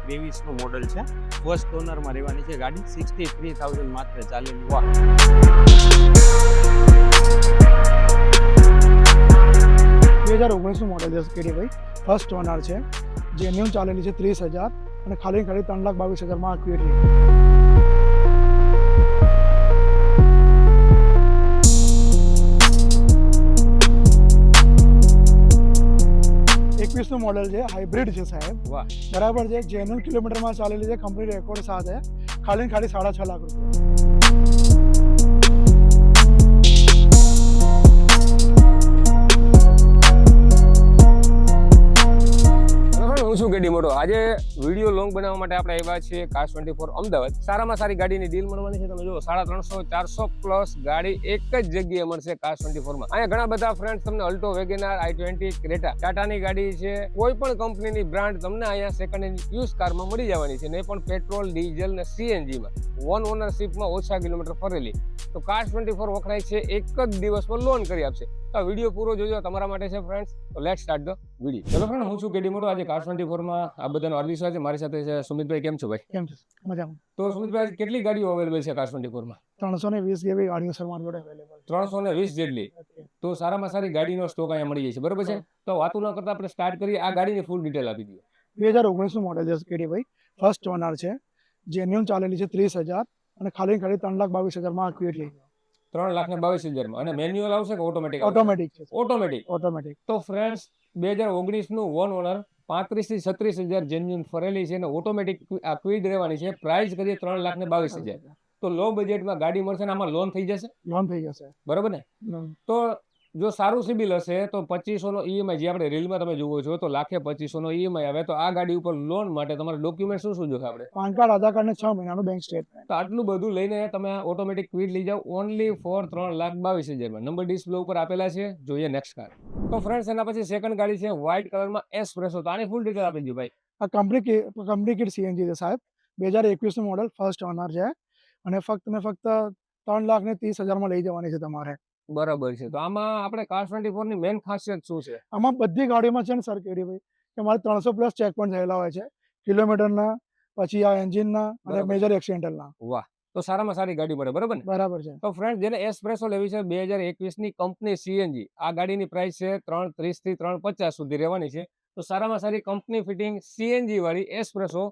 23 નું મોડલ છે, ફર્સ્ટ ઓનરમાં રહેવાની છે ગાડી, 63,000 માત્ર ચાલેલી. વાહ. 2019 નું મોડલ છે કેડીભાઈ, ફર્સ્ટ ઓનર છે, જેન્યુન ચાલેલી છે 30,000 અને ખાલી 3,22,000 માં ક્વિટ. 21 નું મોડલ છે, હાઇબ્રિડ છે સાહેબ. વાહ. બરાબર છે, જેન્યુન કિલોમીટરમાં ચાલેલી છે, કંપની રેકોર્ડ સાથે, ખાલી 6.5 લાખ રૂપિયા. હું છું કેડી મોટો. આજે વિડીયો લોંગ બનાવવા માટે આપણે આવ્યા છીએ કાર્સ 24 અમદાવાદ. સારામાં સારી ગાડીની ડીલ મળવાની છે. તમે જુઓ 350-400 પ્લસ ગાડી એક જ જગ્યાએ મળશે કાર્સ 24 માં. અહીંયા ઘણા બધા ફ્રેન્ડ્સ તમને અલ્ટો, વેગેનાર, i20, ક્રેટા, ટાટાની ગાડી છે, કોઈ પણ કંપનીની બ્રાન્ડ તમને અહીંયા સેકન્ડ હેન્ડ યુઝ કારમાં મળી જવાની છે, ને પણ પેટ્રોલ, ડીઝલ ને સીએનજી માં, વન ઓનરશિપમાં, ઓછા કિલોમીટર ફરેલી. તો કાર્સ 24 વખણાય છે, એક જ દિવસમાં લોન કરી આપશે. તો વિડીયો પૂરો જોજો, તમારા માટે છે ફ્રેન્ડ્સ. તો લેટ્સ સ્ટાર્ટ ધ વિડીયો. ચલો ફ્રેન્ડ, હું છું કેડી મોટો. આજે કાર્સ 24 માં આ બધાનો હાર્દિક સ્વાગત છે. મારી સાથે છે સુમિતભાઈ. કેમ છો ભાઈ? કેમ છે? મજામાં. તો સુમિતભાઈ, કેટલી ગાડીઓ અવેલેબલ છે કાર્સ 24 માં? 320 જેવી ગાડીઓ સર મારી જોડે અવેલેબલ છે. 320 જેટલી. તો સારામાં સારી ગાડીનો સ્ટોક અહીંયા મળી જાય છે, બરોબર છે? તો વાતું ન કરતા આપણે સ્ટાર્ટ કરીએ. આ ગાડીની ફૂલ ડિટેલ આપી દો. 2019 નું મોડલ છે કેડીભાઈ, ફર્સ્ટ ઓનર છે, જેન્યુન ચાલેલી છે 30,000 અને ખાલી 3,22,000 માં ક્વિટ થઈ. 3,22,000 માં. અને મેન્યુઅલ આવશે કે ઓટોમેટિક? ઓટોમેટિક છે. ઓટોમેટિક. તો ફ્રેન્ડ્સ, 2019 નું વન ઓનર, 35,000 થી 36,000 જેન્યુન ફરેલી છે, અને ઓટોમેટિક આ ક્વિડ રહેવાની છે. પ્રાઇસ કરીએ 3,22,000. તો લો બજેટમાં ગાડી મળશે ને આમાં લોન થઈ જશે, લોન થઈ જશે. બરોબર ને? તો જો સારું સિબિલ હશે તો 2,500 નો ઈએમઆઈ, જે આપણે રીલમાં તમે જુઓ છો, તો 1,250,000 નો ઈએમઆઈ આવે. તો આ ગાડી ઉપર લોન માટે તમારે ડોક્યુમેન્ટ શું શું જોશે? આપણે પાન કાર્ડ, આધાર કાર્ડ ને 6 મહિનાનું બેંક સ્ટેટમેન્ટ. તો આટલું બધું લઈને તમે ઓટોમેટિક ક્વિડ લઈ જાઓ ઓનલી ફોર 3,22,000 માં. નંબર ડિસ્પ્લે ઉપર આપેલા છે. જોઈએ નેક્સ્ટ કાર. તો ફ્રેન્ડ્સ, એના પછી સેકન્ડ ગાડી છે વ્હાઇટ કલરમાં એસ્પ્રેસો. તો આની ફૂલ ડિટેલ આપી દો ભાઈ. આ કંપની કિટ સીએનજી છે સાહેબ, 2021 નું મોડલ, ફર્સ્ટ ઓનર છે, અને ફક્ત ને ફક્ત 3,30,000 માં લઈ જવાની છે તમારે. બરાબર છે. તો આમાં આપણે કાર્સ 24 ની મેઇન ખાસિયત શું છે? આમાં બધી ગાડીમાં છે ને સર કેડીભાઈ, કે મારે 300 પ્લસ ચેક પોઈન્ટ થયેલા હોય છે, કિલોમીટરના, પછી આ એન્જિનના અને મેજર એક્સિડેન્ટલના. વાહ. તો સારામાં સારી ગાડી મળે, બરાબર ને? બરાબર છે. તો ફ્રેન્ડ, જેને એસ્પ્રેસો લેવી છે 2021 ની કંપની સીએનજી, આ ગાડીની પ્રાઇસ છે 330 થી 350 સુધી રહેવાની છે. તો સારામાં સારી કંપની ફિટિંગ સીએનજી વાળી એસ્પ્રેસો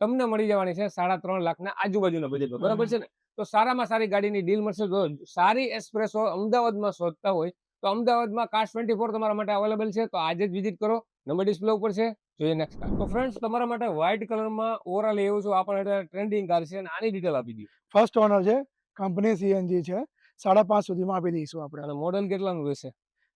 તમને મળી જવાની છે 3.5 લાખના આજુબાજુના બજેટમાં, બરાબર છે ને? તો સારામાં સારી ગાડીની ડીલ મળશે. જો સારી એસ્પ્રેસો અમદાવાદમાં શોધતા હોય તો અમદાવાદમાં કાર્સ 24 તમારા માટે અવેલેબલ છે. તો આજે જ વિઝિટ કરો. નંબર ડિસ્પ્લે ઉપર છે. જોઈએ નેક્સ્ટ કાર. તો ફ્રેન્ડ્સ, તમારા માટે વ્હાઇટ કલરમાં ઓરા લઈ આવ્યો છું. આ પણ એટલે ટ્રેન્ડિંગ કાર છે, અને આની ડિટેલ આપી દો. ફર્સ્ટ ઓનર છે, કંપની સીએનજી છે, 5.5 સુધીમાં આપી દઈશું આપણે. અને મોડલ કેટલાનું રહેશે?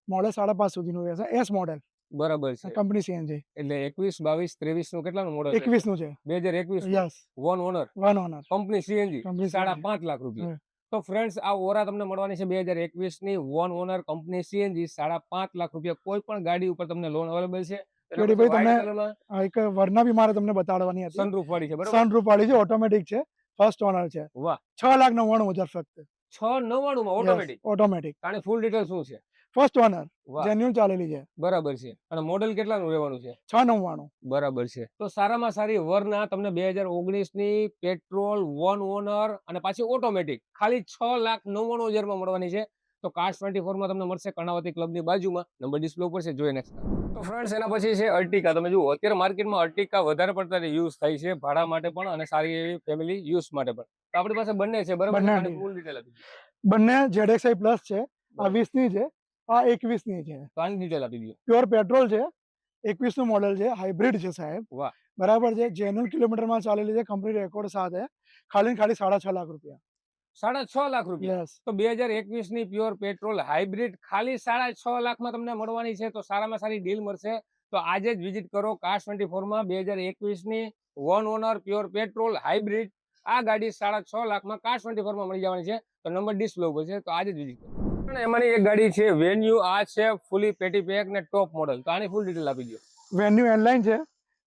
મોડલ 5.5 સુધીનું રહેશે, એસ મોડલ, બરાબર છે. Company CNG. એટલે 21, 22, 23 નું કેટલાનું મોડલ? 21 નું છે. 2021 yes. One honour, one honour, company CNG, company 5.5 lakh રૂપિયા. તો ફ્રેન્ડ્સ, આ ઓરા તમને મળવાની છે 2021 ની one honour company CNG, 5.5 lakh રૂપિયા. કોઈ પણ ગાડી ઉપર તમને લોન અવેલેબલ છે. કેડીભાઈ, તમને એક વરના બી મારે તમને બતાડવાની હતી. સનરૂફ વાળી છે, બરાબર? સનરૂફ વાળી છે, ઓટોમેટિક છે, ફર્સ્ટ ઓનર છે. વાહ. 6,99,000 ફક્ત. 6,99 માં ઓટોમેટિક. ઓટોમેટિક. આની ફૂલ ડિટેલ શું છે? ફર્સ્ટ ઓનર, વાહ. જેન્યુન ચાલેલી છે. બરાબર છે. અને મોડલ કેટલાનું રહેવાનું છે? 6,99. બરાબર છે. તો સારામાં સારી વરના તમને 2019 ની પેટ્રોલ, વન ઓનર અને પાછી ઓટોમેટિક ખાલી 6,99,000 માં મળવાની છે. તો કાર્સ 24 માં તમને મળશે કર્ણાવતી ક્લબની બાજુમાં. નંબર ડિસ્પ્લે ઉપર છે. જોઈએ નેક્સ્ટ. તો ફ્રેન્ડ્સ, એના પછી છે અર્ટિકા. તમે જુઓ, અત્યારે માર્કેટમાં અર્ટિકા વધારે પડતા યુઝ થાય છે, ભાડા માટે પણ અને સારી એવી ફેમિલી યુઝ માટે પણ. તો આપણી પાસે બંને છે, બરાબર? બંને. ફૂલ ડિટેલ આપી દો. બંને ZXi પ્લસ છે, આ 20 ની છે, આ 21 ની છે. તો આની ડિટેલ આપી દો. પ્યોર પેટ્રોલ છે, 21 નું મોડલ છે, હાઇબ્રિડ છે સાહેબ. વાહ. બરાબર છે, જેન્યુન કિલોમીટરમાં ચાલેલી છે, કંપની રેકોર્ડ સાથે, ખાલી 6.5 લાખ રૂપિયા. 6.5 લાખ રૂપિયા. યસ. તો 2021 ની પ્યોર પેટ્રોલ હાઇબ્રિડ ખાલી 6.5 લાખમાં તમને મળવાની છે. તો સારામાં સારી ડીલ મળશે. તો આજે જ વિઝિટ કરો કાર્સ 24 માં. 2021 ની one owner pure petrol hybrid આ ગાડી 6.5 લાખમાં કાર્સ 24 માં મળી જવાની છે. તો નંબર ડિસ્પ્લે ઉપર છે. તો આજે જ વિઝિટ કરો. અને એમાંની એક ગાડી છે વેન્યુ. આ છે ફૂલી પેટી પેક ને ટોપ મોડલ. તો આની ફૂલ ડિટેલ આપી દો. વેન્યુ એનલાઇન છે,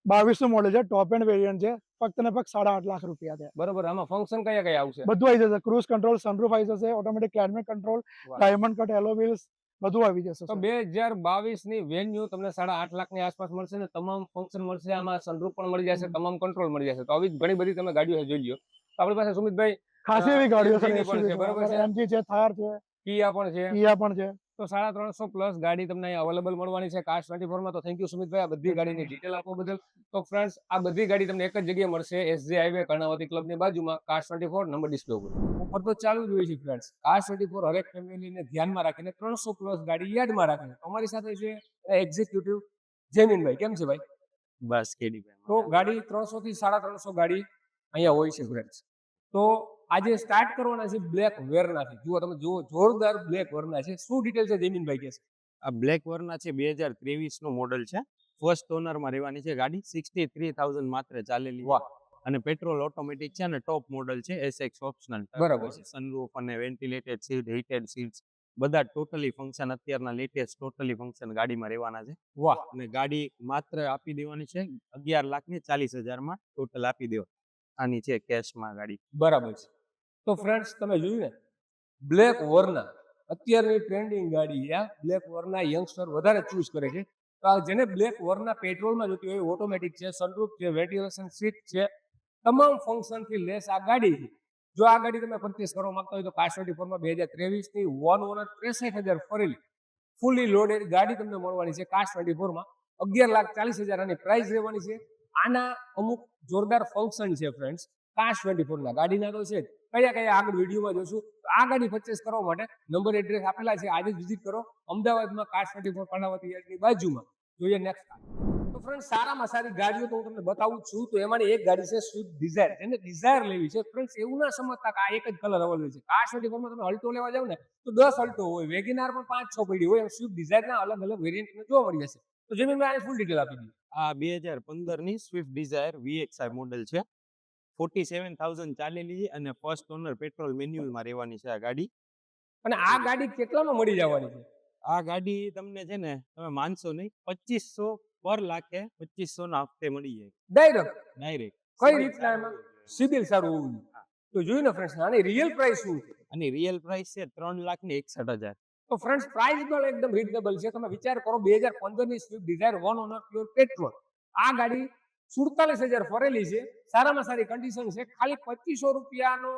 22 નું મોડલ છે, ટોપ એન્ડ વેરિયન્ટ છે, ફક્ત ને ફક્ત 8.5 લાખ રૂપિયા છે. બરોબર. આમાં ફંક્શન કયા આવશે? બધું આવી જશે. ક્રૂઝ કંટ્રોલ, સનરૂફ આવી જશે, automatic climate control, diamond cut alloy wheels, બધું આવી જશે તો સર. 2022 ની વેન્યુ તમને 8.5 લાખ ની આસપાસ મળશે ને તમામ ફંક્શન મળશે, આમાં સનરૂફ પણ મળી જશે, તમામ કંટ્રોલ મળી જશે. તો આવી ઘણી બધી તમે ગાડીઓ જોઈ લ્યો. તો આપણી પાસે સુમિતભાઈ ખાસી એવી ગાડીઓ સર, MG ની પણ છે, બરાબર છે, એમજી છે, થાર છે, કિયા પણ છે. કિયા પણ છે. તો 350 પ્લસ ગાડી તમને અહીંયા અવેલેબલ મળવાની છે કાર્સ 24 માં. તો થેન્ક યુ સુમિતભાઈ આ બધી ગાડીની ડિટેલ આપવા બદલ. તો ફ્રેન્ડ્સ આ બધી ગાડી તમને એક જ જગ્યાએ મળશે, SJ હાઈવે કર્ણાવતી ક્લબની બાજુમાં, કાર્સ 24 નંબર ડિસ્પ્લે ઉપર. ઓફર તો ચાલુ જ હોય છે ફ્રેન્ડ્સ. કાર્સ 24 હરેક ફેમિલીને ધ્યાનમાં રાખીને 300 પ્લસ ગાડી યાદમાં રાખીને અમારી સાથે છે એક્ઝિક્યુટિવ જેમિનભાઈ. કેમ છે ભાઈ? બસ કેડી તો ગાડી 300 થી 350 ગાડી અહીંયા હોય છે ફ્રેન્ડ્સ. તો આજે સ્ટાર્ટ કરવાના છે બ્લેક વેરનાથી. જુઓ તમે જુઓ, જોરદાર બ્લેક વેરના છે. શું ડિટેલ છે જેમિનભાઈ કે છે? આ બ્લેક વર્ના છે, 2023 નું મોડલ છે, ફર્સ્ટ ઓનર માં રહેવાની છે ગાડી, 63,000 માત્ર ચાલેલી. વાહ. અને પેટ્રોલ ઓટોમેટિક છે અને ટોપ મોડલ છે, SX ઓપ્શનલ. બરાબર છે. સનરૂફ અને વેન્ટિલેટેડ સીટ, હીટેડ સીટ્સ, બધા ટોટલી ફંક્શન અત્યારના લેટેસ્ટ ટોટલી ફંક્શન ગાડીમાં રહેવાના છે. વાહ. અને ગાડી માત્ર આપી દેવાની છે 11,40,000 માં ટોટલ આપી દેવા આની છે કેશમાં ગાડી. બરાબર છે. તો ફ્રેન્ડ્સ તમે જોયું ને, બ્લેક વર્ના અત્યારની ટ્રેન્ડિંગ ગાડી છે. બ્લેક વર્ના યંગસ્ટર વધારે ચૂઝ કરે છે. તો આ જેને બ્લેક વર્ના પેટ્રોલમાં જોતી હોય, ઓટોમેટિક છે, સનરૂફ છે, વેન્ટિલેશન સીટ છે, તમામ ફંક્શનથી લેસ આ ગાડી છે. જો આ ગાડી તમે પરચેસ કરવા માંગતા હોય તો કાર્સ 24 માં 2023 ની વન ઓનર 63,000 ફરેલી ફૂલી લોડેડ ગાડી તમને મળવાની છે કાર્સ 24 માં. 11,40,000 આની પ્રાઇસ રહેવાની છે. આના અમુક જોરદાર ફંક્શન છે ફ્રેન્ડ્સ કાર્સ 24 ના. ગાડીના તો છે જ, કયા કયા આગળ વિડીયોમાં જોશું. તો આ ગાડી પરચેસ કરવા માટે નંબર એડ્રેસ આપેલા છે, આજે જ વિઝિટ કરો અમદાવાદમાં કાર્સ 24 કર્ણાવતી યાર્ડની બાજુમાં. જોઈએ નેક્સ્ટ. તો ફ્રેન્ડ સારામાં સારી ગાડીઓ તો હું તમને બતાવું છું. તો એમાંની એક ગાડી છે સ્વિફ્ટ ડિઝાયર. જેને ડિઝાયર લેવી છે ફ્રેન્ડ્સ, એવું ના સમજતા કે આ એક જ કલર અવેલેબલ છે. કાર્સ 24 માં તમે અલ્ટો લેવા જાવ ને તો 10 અલ્ટો હોય, વેગેનાર પણ 5-6 પડી હોય. સ્વિફ્ટ ડિઝાયરના અલગ અલગ વેરિયન્ટ તમને જોવા મળી જશે. તો જમીનમાં આની ફૂલ ડિટેલ આપી દીધી. આ 2015 ની સ્વિફ્ટ ડિઝાયર VXI મોડલ છે, 47,000 ચાલેલી અને ફર્સ્ટ ઓનર પેટ્રોલ મેન્યુઅલમાં રહેવાની છે આ ગાડી. અને આ ગાડી કેટલામાં મળી જવાની છે? આ ગાડી તમને છે ને, તમે માનશો નહીં, 2500 પર લાખે 2500 ના હપ્તે મળી જાય ડાયરેક્ટ. ડાયરેક્ટ. કઈ રીતના એમાં સિબિલ સારું હોવું જોઈએ. તો જોયું ને ફ્રેન્ડ્સ, આની રિયલ પ્રાઇસ શું છે? અને રિયલ પ્રાઇસ છે 3,61,000. તો ફ્રેન્ડ્સ પ્રાઇસ પણ એકદમ રીઝનેબલ છે. તમે વિચાર કરો 2015 ની Swift Dzire one owner pure petrol. આ ગાડી 47,000 ફરેલી છે, સારામાં સારી કન્ડિશન છે. ખાલી 2500 રૂપિયાનો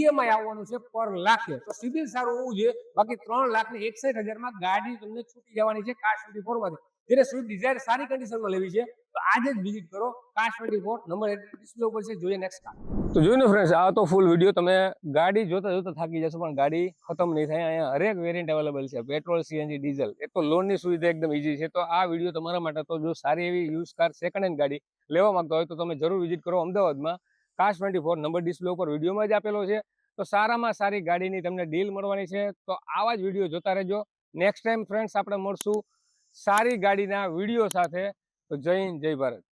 EMI આવવાનો છે પર લાખે. તો સિબિલ સારું હોવું જોઈએ. બાકી 3,61,000 માં ગાડી તમને છૂટી જવાની છે કાર્સ 24 માંથી. જેને સ્વિફ્ટ ડિઝાયર સારી કન્ડિશનમાં લેવી છે તો આજે જ વિઝિટ કરો કાર્સ 24 નંબર ડિસ્પ્લે ઉપર છે. જોઈએ નેક્સ્ટ કાર. તો જોયું ને ફ્રેન્ડ્સ, આ તો ફૂલ વિડીયો. તમે ગાડી જોતા જોતા થાકી જશો પણ ગાડી ખતમ નહીં થાય. અહીંયા હરેક વેરિયન્ટ અવેલેબલ છે, પેટ્રોલ, CNG, ડીઝલ. એક તો લોનની સુવિધા એકદમ ઈઝી છે. તો આ વિડીયો તમારા માટે. તો જો સારી એવી યુઝ કાર સેકન્ડ હેન્ડ ગાડી લેવા માંગતા હોય તો તમે જરૂર વિઝિટ કરો અમદાવાદમાં કાર્સ 24 નંબર ડિસ્પ્લે ઉપર વિડીયોમાં જ આપેલો છે. તો સારામાં સારી ગાડીની તમને ડીલ મળવાની છે. તો આવા જ વિડીયો જોતા રહેજો. નેક્સ્ટ ટાઈમ ફ્રેન્ડ્સ આપણે મળશું સારી ગાડીના વિડીયો સાથે. તો જય હિન્દ, જય ભારત.